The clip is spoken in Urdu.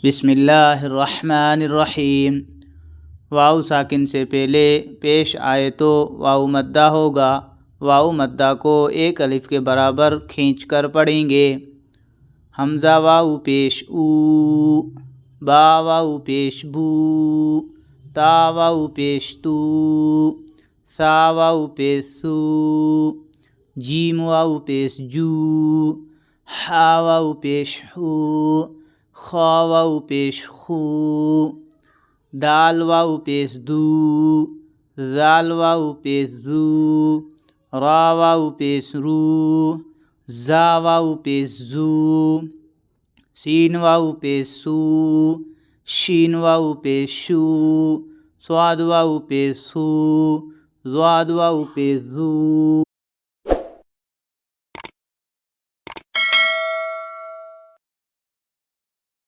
بسم اللہ الرحمن الرحیم۔ واو ساکن سے پہلے پیش آئے تو واو مدہ ہوگا۔ واو مدہ کو ایک الف کے برابر کھینچ کر پڑھیں گے۔ حمزہ واو پیش او، با واو پیش بو، تا واو پیش تو، سا واو پیش سو، جیم واو پیش جو، ہا واو پیش ہو، خا واو پیش خو، دال واو پیش دو، زال واو پیش زو، را واو پیش رو، زا واو پیش زو، سین واو پیش سو، شین واو پیش شو، صاد واو پیش سو، ضاد واو پیش زو۔